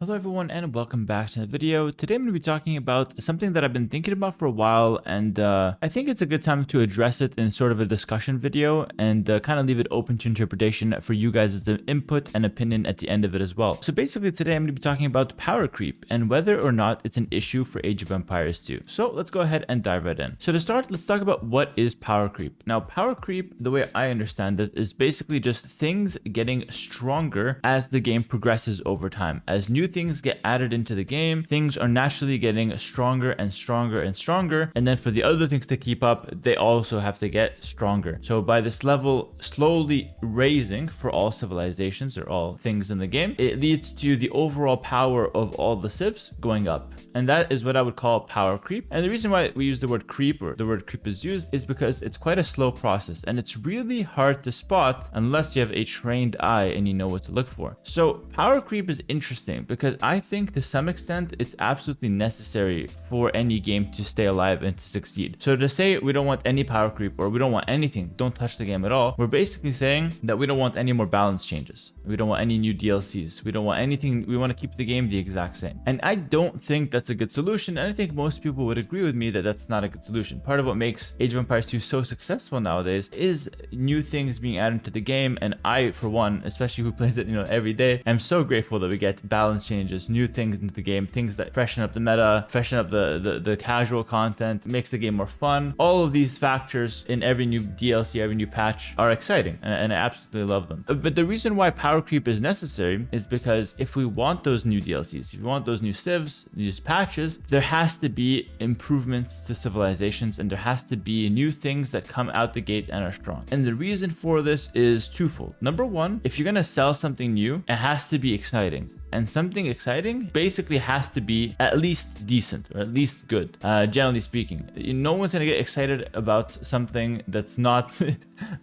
Hello everyone and welcome back to the video. Today I'm going to be talking about something that I've been thinking about for a while, and I think it's a good time to address it in sort of a discussion video and kind of leave it open to interpretation for you guys' input and opinion at the end of it as well. So basically today I'm going to be talking about power creep and whether or not it's an issue for Age of Empires 2. So let's go ahead and dive right in. So to start, let's talk about what is power creep. Now power creep, the way I understand it, is basically just things getting stronger as the game progresses over time. As new things get added into the game, things are naturally getting stronger and stronger and stronger, and then for the other things to keep up, they also have to get stronger. So by this level slowly raising for all civilizations or all things in the game, it leads to the overall power of all the civs going up, and that is what I would call power creep. And the reason why we use the word creep, or the word creep is used, is because it's quite a slow process and it's really hard to spot unless you have a trained eye and you know what to look for. So power creep is interesting because I think to some extent it's absolutely necessary for any game to stay alive and to succeed. So to say we don't want any power creep or we don't want anything, don't touch the game at all, we're basically saying that we don't want any more balance changes. We don't want any new DLCs. We don't want anything. We want to keep the game the exact same. And I don't think that's a good solution. And I think most people would agree with me that that's not a good solution. Part of what makes Age of Empires 2 so successful nowadays is new things being added to the game. And I, for one, especially who plays it, every day, I'm so grateful that we get balance changes, new things into the game, things that freshen up the meta, freshen up the casual content, makes the game more fun. All of these factors in every new DLC, every new patch are exciting, and I absolutely love them. But the reason why power creep is necessary is because if we want those new DLCs, if we want those new civs, these patches, there has to be improvements to civilizations, and there has to be new things that come out the gate and are strong. And the reason for this is twofold. Number one, if you're going to sell something new, it has to be exciting. And something exciting basically has to be at least decent or at least good, generally speaking. No one's going to get excited about something that's not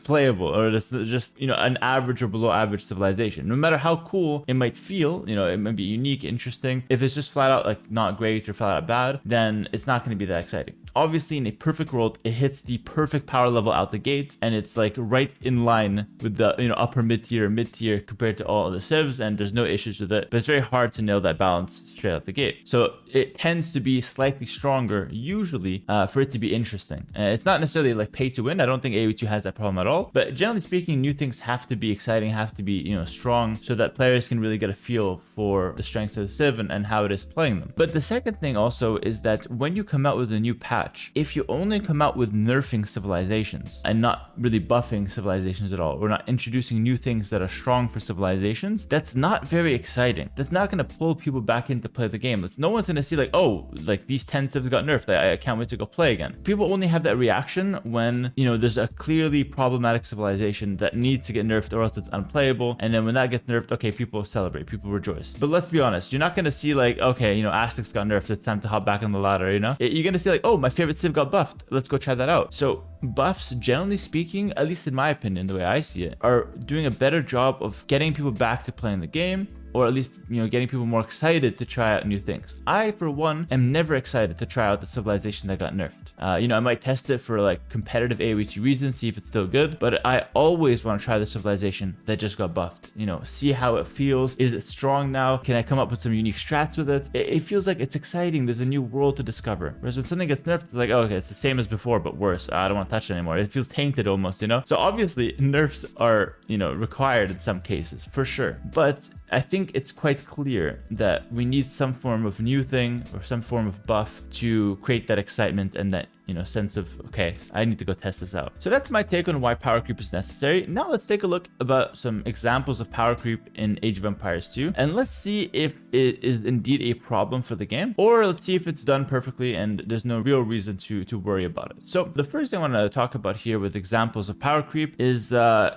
playable or that's just, an average or below average civilization. No matter how cool it might feel, it might be unique, interesting. If it's just flat out like not great or flat out bad, then it's not going to be that exciting. Obviously, in a perfect world, it hits the perfect power level out the gate, and it's like right in line with the upper mid tier compared to all other civs, and there's no issues with it. But it's very hard to nail that balance straight out the gate. So it tends to be slightly stronger, usually, for it to be interesting. It's not necessarily like pay to win. I don't think AoE2 has that problem at all. But generally speaking, new things have to be exciting, have to be strong, so that players can really get a feel for the strengths of the civ and how it is playing them. But the second thing also is that when you come out with a new patch, if you only come out with nerfing civilizations and not really buffing civilizations at all, or not introducing new things that are strong for civilizations, that's not very exciting. That's not going to pull people back in to play the game. No one's going to see like, oh, like these 10 civs got nerfed. I can't wait to go play again. People only have that reaction when, there's a clearly problematic civilization that needs to get nerfed or else it's unplayable. And then when that gets nerfed, okay, people celebrate, people rejoice. But let's be honest, you're not going to see like, okay, Aztecs got nerfed, it's time to hop back on the ladder, You're going to see like, oh, my favorite civ got buffed, let's go try that out. So buffs, generally speaking, at least in my opinion, the way I see it, are doing a better job of getting people back to playing the game, or at least, getting people more excited to try out new things. I, for one, am never excited to try out the civilization that got nerfed. I might test it for like competitive AoE2 reasons, see if it's still good, but I always want to try the civilization that just got buffed. See how it feels. Is it strong now? Can I come up with some unique strats with it? It feels like it's exciting. There's a new world to discover. Whereas when something gets nerfed, it's like, oh, okay, it's the same as before, but worse. I don't want to touch it anymore. It feels tainted almost, So obviously, nerfs are, required in some cases, for sure. But I think it's quite clear that we need some form of new thing or some form of buff to create that excitement and that sense of, okay, I need to go test this out. So that's my take on why power creep is necessary. Now let's take a look about some examples of power creep in Age of Empires 2, and let's see if it is indeed a problem for the game, or let's see if it's done perfectly and there's no real reason to worry about it. So the first thing I want to talk about here with examples of power creep is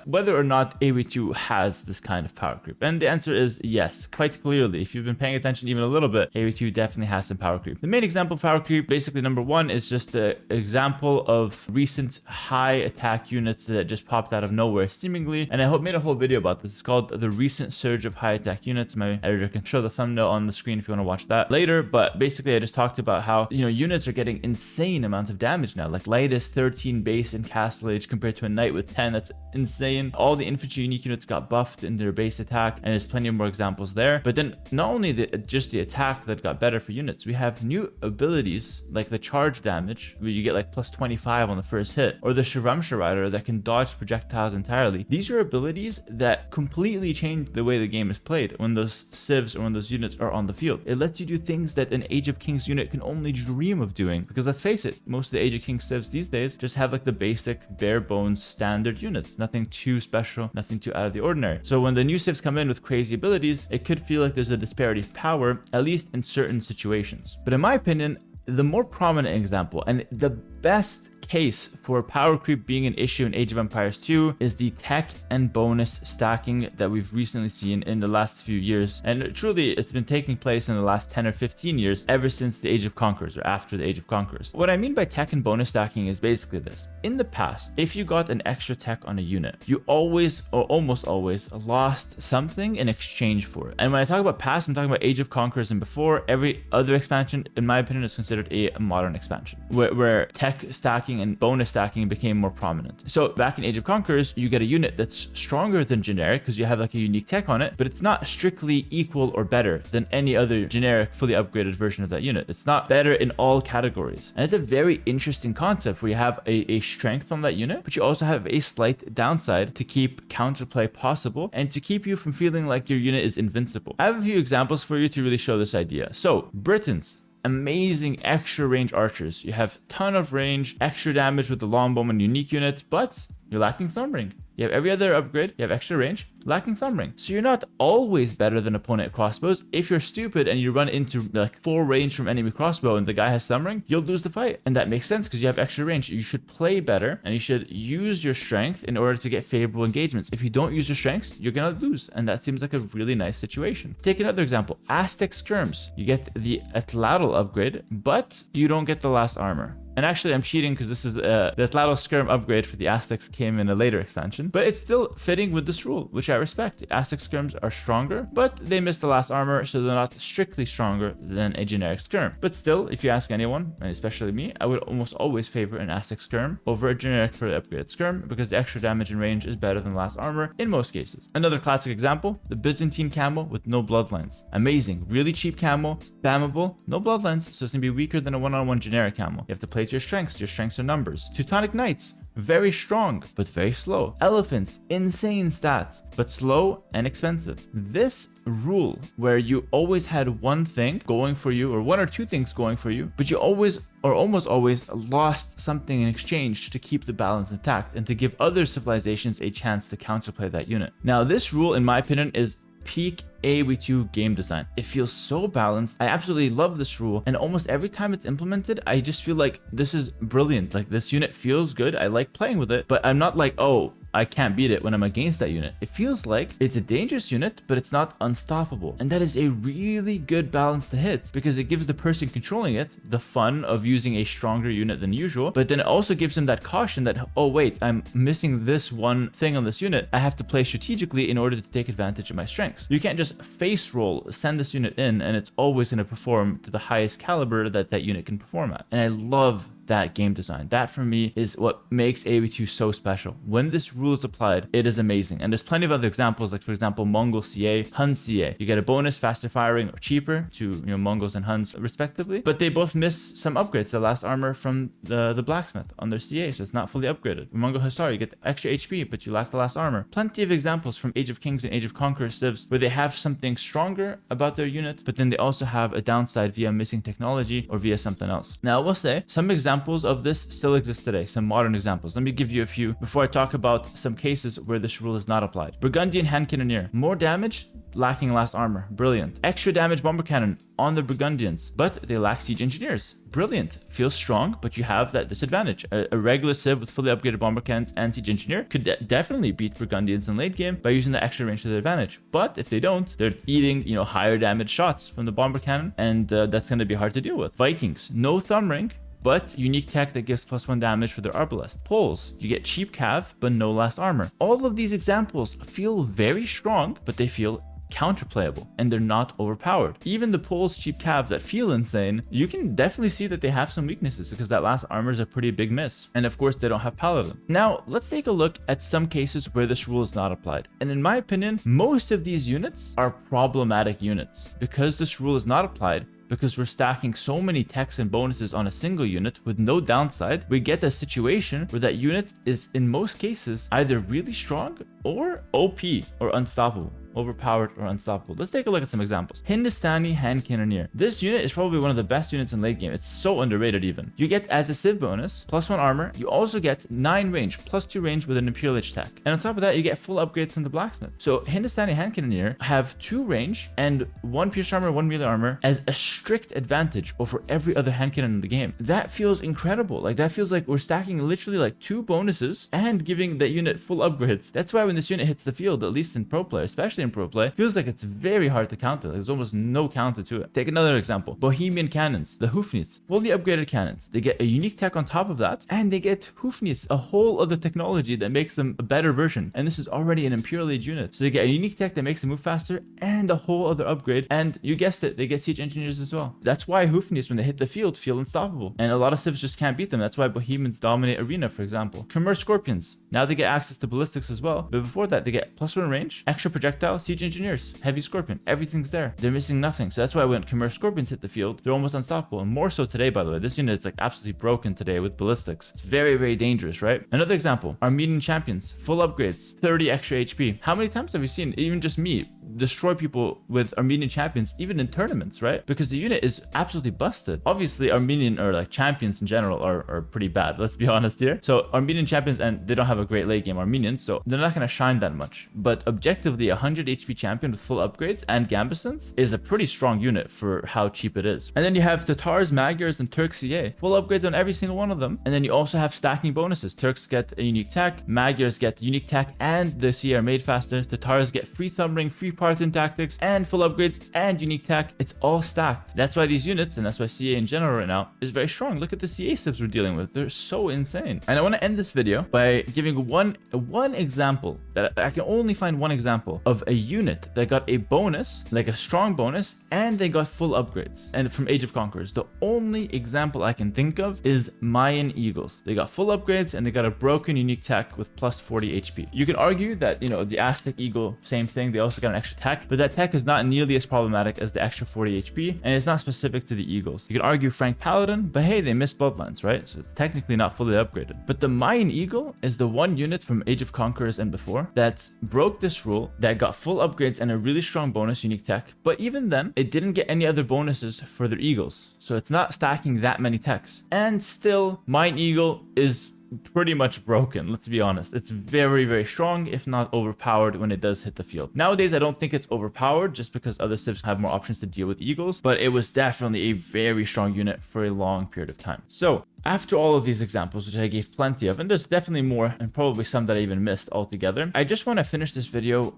whether or not AoE2 has this kind of power creep. And the answer is yes, quite clearly. If you've been paying attention even a little bit, AoE2 definitely has some power creep. The main example of power creep, basically number one, is just example of recent high attack units that just popped out of nowhere seemingly, and I made a whole video about this. It's called the recent surge of high attack units. My editor can show the thumbnail on the screen if you want to watch that later, but basically I just talked about how, you know, units are getting insane amounts of damage now. Like light is 13 base in Castle Age compared to a knight with 10. That's insane. All the infantry unique units got buffed in their base attack, and there's plenty more examples there. But then not only just the attack that got better for units, we have new abilities like the charge damage, where you get like plus 25 on the first hit, or the Shiramsha Rider that can dodge projectiles entirely. These are abilities that completely change the way the game is played when those civs or when those units are on the field. It lets you do things that an Age of Kings unit can only dream of doing, because let's face it, most of the Age of Kings civs these days just have like the basic bare bones standard units, nothing too special, nothing too out of the ordinary. So when the new civs come in with crazy abilities, it could feel like there's a disparity of power, at least in certain situations. But in my opinion, the more prominent example and the best case for power creep being an issue in Age of Empires 2 is the tech and bonus stacking that we've recently seen in the last few years. And truly, it's been taking place in the last 10 or 15 years, ever since the Age of Conquerors or after the Age of Conquerors. What I mean by tech and bonus stacking is basically this. In the past, if you got an extra tech on a unit, you always or almost always lost something in exchange for it. And when I talk about past, I'm talking about Age of Conquerors and before. Every other expansion, in my opinion, is considered a modern expansion, where tech stacking and bonus stacking became more prominent. So back in Age of Conquerors, you get a unit that's stronger than generic because you have like a unique tech on it, but it's not strictly equal or better than any other generic fully upgraded version of that unit. It's not better in all categories. And it's a very interesting concept where you have a strength on that unit, but you also have a slight downside to keep counterplay possible and to keep you from feeling like your unit is invincible. I have a few examples for you to really show this idea. So Britons, amazing extra range archers. You have ton of range, extra damage with the longbowman unique unit, but you're lacking thumb ring. You have every other upgrade, you have extra range, lacking thumb ring. So you're not always better than opponent crossbows. If you're stupid and you run into like full range from enemy crossbow and the guy has thumb ring, you'll lose the fight. And that makes sense because you have extra range. You should play better and you should use your strength in order to get favorable engagements. If you don't use your strengths, you're gonna lose. And that seems like a really nice situation. Take another example, Aztec skirms. You get the Atlatl upgrade, but you don't get the last armor. And actually, I'm cheating because this is the Atlatl Skirm upgrade for the Aztecs came in a later expansion, but it's still fitting with this rule, which I respect. Aztec Skirms are stronger, but they missed the last armor, so they're not strictly stronger than a generic Skirm. But still, if you ask anyone, and especially me, I would almost always favor an Aztec Skirm over a generic for the upgraded Skirm because the extra damage and range is better than the last armor in most cases. Another classic example, the Byzantine camo with no bloodlines. Amazing, really cheap camo, spammable, no bloodlines, so it's gonna be weaker than a one-on-one generic camo. You have to play to your strengths. Your strengths are numbers. Teutonic Knights, very strong, but very slow. Elephants, insane stats, but slow and expensive. This rule where you always had one thing going for you, or one or two things going for you, but you always or almost always lost something in exchange to keep the balance intact and to give other civilizations a chance to counterplay that unit. Now, this rule, in my opinion, is peak AoE2 game design. It feels so balanced. I absolutely love this rule, and almost every time it's implemented, I just feel like this is brilliant. Like, this unit feels good. I like playing with it, but I'm not like, oh, I can't beat it when I'm against that unit. It feels like it's a dangerous unit, but it's not unstoppable. And that is a really good balance to hit because it gives the person controlling it the fun of using a stronger unit than usual, but then it also gives them that caution that, oh wait, I'm missing this one thing on this unit. I have to play strategically in order to take advantage of my strengths. You can't just face roll, send this unit in, and it's always going to perform to the highest caliber that that unit can perform at. And I love that game design. That for me is what makes AoE2 so special. When this rule is applied, it is amazing. And there's plenty of other examples, like for example, Mongol CA, Hun CA. You get a bonus, faster firing or cheaper to Mongols and Huns respectively, but they both miss some upgrades. The last armor from the blacksmith on their CA, so it's not fully upgraded. Mongol Hussar, you get extra HP, but you lack the last armor. Plenty of examples from Age of Kings and Age of Conquerors civs where they have something stronger about their unit, but then they also have a downside via missing technology or via something else. Now, I will say some examples of this still exist today, some modern examples. Let me give you a few before I talk about some cases where this rule is not applied. Burgundian hand cannoneer, more damage, lacking last armor, brilliant. Extra damage bomber cannon on the Burgundians, but they lack siege engineers, brilliant. Feels strong, but you have that disadvantage. A regular civ with fully upgraded bomber cannons and siege engineer could definitely beat Burgundians in late game by using the extra range to their advantage. But if they don't, they're eating higher damage shots from the bomber cannon, and that's going to be hard to deal with. Vikings, no thumb ring, but unique tech that gives +1 damage for their arbalest. Poles, you get cheap cav, but no last armor. All of these examples feel very strong, but they feel counterplayable and they're not overpowered. Even the Poles cheap cav that feel insane, you can definitely see that they have some weaknesses because that last armor is a pretty big miss. And of course they don't have paladin. Now let's take a look at some cases where this rule is not applied. And in my opinion, most of these units are problematic units because this rule is not applied. Because we're stacking so many techs and bonuses on a single unit with no downside, we get a situation where that unit is in most cases either really strong or OP or unstoppable. Overpowered or unstoppable. Let's take a look at some examples. Hindustani Hand Cannoneer. This unit is probably one of the best units in late game. It's so underrated even. You get as a civ bonus, +1 armor. You also get 9 range, +2 range with an Imperial Age tech. And on top of that, you get full upgrades in the blacksmith. So Hindustani Hand Cannoneer have 2 range and 1 pierce armor, 1 melee armor as a strict advantage over every other hand cannon in the game. That feels incredible. Like that feels like we're stacking literally like 2 bonuses and giving that unit full upgrades. That's why when this unit hits the field, at least in pro play, especially in pro play, feels like it's very hard to counter. There's almost no counter to it. Take another example. Bohemian cannons, the Hoofnits, fully upgraded cannons. They get a unique tech on top of that, and they get Hoofnits, a whole other technology that makes them a better version. And this is already an Imperial Age unit. So they get a unique tech that makes them move faster and a whole other upgrade. And you guessed it, they get siege engineers as well. That's why Hoofnits, when they hit the field, feel unstoppable. And a lot of civs just can't beat them. That's why Bohemians dominate arena, for example. Commerce Scorpions. Now they get access to ballistics as well. But before that, they get +1 range, extra projectile, siege engineers, heavy scorpion, everything's there. They're missing nothing. So that's why when Commerce Scorpions hit the field, they're almost unstoppable. And more so today, by the way. This unit is like absolutely broken today with ballistics. It's very, very dangerous, right? Another example, Armenian champions, full upgrades, 30 extra HP. How many times have we seen, even just me, destroy people with Armenian champions, even in tournaments, right? Because the unit is absolutely busted. Obviously, Armenian or like champions in general are pretty bad. Let's be honest here. So Armenian champions, and they don't have a great late game Armenians, so they're not going to shine that much. But objectively, 100 HP champion with full upgrades and gambesons is a pretty strong unit for how cheap it is. And then you have Tatars, Magyars, and Turks CA. Full upgrades on every single one of them. And then you also have stacking bonuses. Turks get a unique tech, Magyars get unique tech and the CA are made faster. Tatars get free thumb ring, free Parthian tactics, and full upgrades and unique tech. It's all stacked. That's why these units, and that's why CA in general right now, is very strong. Look at the CA civs we're dealing with. They're so insane. And I want to end this video by giving one example that I can only find one example of a unit that got a bonus, like a strong bonus, and they got full upgrades. And from Age of Conquerors, the only example I can think of is Mayan Eagles. They got full upgrades and they got a broken unique tech with +40 HP. You can argue that, you know, the Aztec Eagle, same thing. They also got an extra tech, but that tech is not nearly as problematic as the extra 40 HP, and it's not specific to the Eagles. You can argue Frank Paladin, but hey, they missed Bloodlines, right? So it's technically not fully upgraded. But the Mayan Eagle is the one unit from Age of Conquerors and before that broke this rule, that got full upgrades and a really strong bonus unique tech, but even then, it didn't get any other bonuses for their Eagles. So it's not stacking that many techs. And still, Mayan Eagle is pretty much broken. Let's be honest. It's very, very strong, if not overpowered when it does hit the field. Nowadays, I don't think it's overpowered just because other civs have more options to deal with Eagles, but it was definitely a very strong unit for a long period of time. So after all of these examples, which I gave plenty of, and there's definitely more, and probably some that I even missed altogether, I just want to finish this video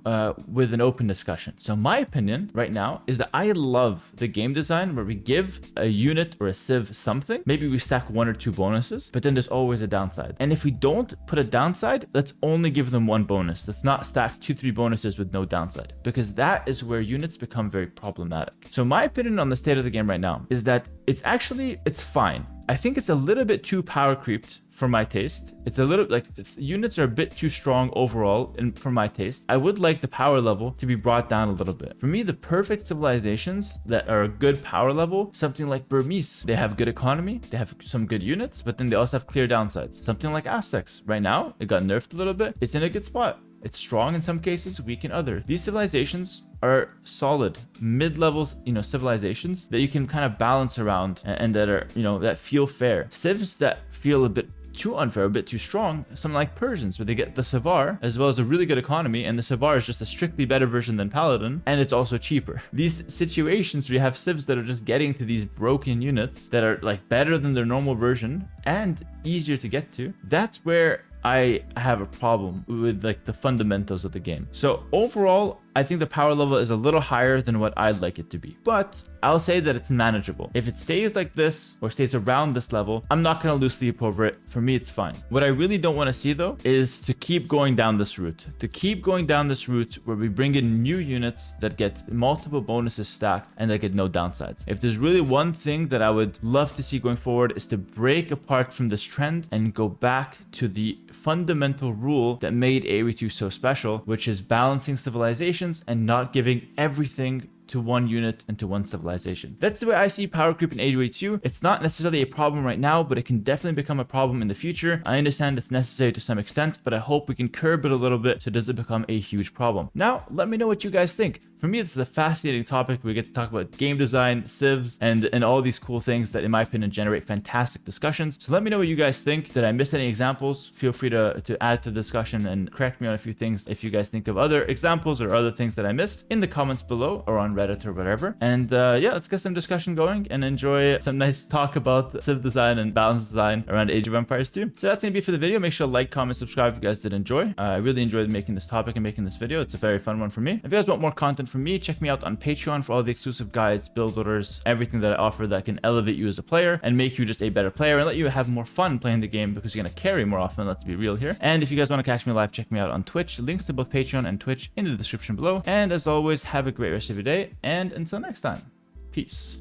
with an open discussion. So my opinion right now is that I love the game design where we give a unit or a civ something. Maybe we stack 1 or 2 bonuses, but then there's always a downside. And if we don't put a downside, let's only give them 1 bonus. Let's not stack 2-3 bonuses with no downside, because that is where units become very problematic. So my opinion on the state of the game right now is that it's fine. I think it's a little bit too power creeped for my taste. It's a little like units are a bit too strong overall, and for my taste, I would like the power level to be brought down a little bit. For me, the perfect civilizations that are a good power level, something like Burmese, they have good economy, they have some good units, but then they also have clear downsides. Something like Aztecs, right now, it got nerfed a little bit. It's in a good spot. It's strong in some cases, weak in others. These civilizations are solid, mid-level, civilizations that you can kind of balance around and that are, that feel fair. Civs that feel a bit too unfair, a bit too strong, something like Persians, where they get the Savar as well as a really good economy, and the Savar is just a strictly better version than Paladin, and it's also cheaper. These situations where you have civs that are just getting to these broken units that are like better than their normal version and easier to get to, that's where I have a problem with like the fundamentals of the game. So overall, I think the power level is a little higher than what I'd like it to be, but I'll say that it's manageable. If it stays like this or stays around this level, I'm not going to lose sleep over it. For me, it's fine. What I really don't want to see though is to keep going down this route, where we bring in new units that get multiple bonuses stacked and that get no downsides. If there's really one thing that I would love to see going forward, is to break apart from this trend and go back to the fundamental rule that made AoE2 so special, which is balancing civilizations and not giving everything to one unit and to one civilization. That's the way I see power creep in AoE2. It's not necessarily a problem right now, but it can definitely become a problem in the future. I understand it's necessary to some extent, but I hope we can curb it a little bit so it doesn't become a huge problem. Now, let me know what you guys think. For me, this is a fascinating topic. We get to talk about game design, civs, and all these cool things that, in my opinion, generate fantastic discussions. So let me know what you guys think. Did I miss any examples? Feel free to add to the discussion and correct me on a few things if you guys think of other examples or other things that I missed in the comments below or on Reddit or whatever. And yeah, let's get some discussion going and enjoy some nice talk about civ design and balance design around Age of Empires 2. So that's going to be it for the video. Make sure to like, comment, subscribe if you guys did enjoy. I really enjoyed making this topic and making this video. It's a very fun one for me. If you guys want more content from me, check me out on Patreon for all the exclusive guides, build orders, everything that I offer that can elevate you as a player and make you just a better player and let you have more fun playing the game, because you're going to carry more often. Let's be real here. And if you guys want to catch me live, check me out on Twitch. Links to both Patreon and Twitch in the description below. And as always, have a great rest of your day, and until next time, peace.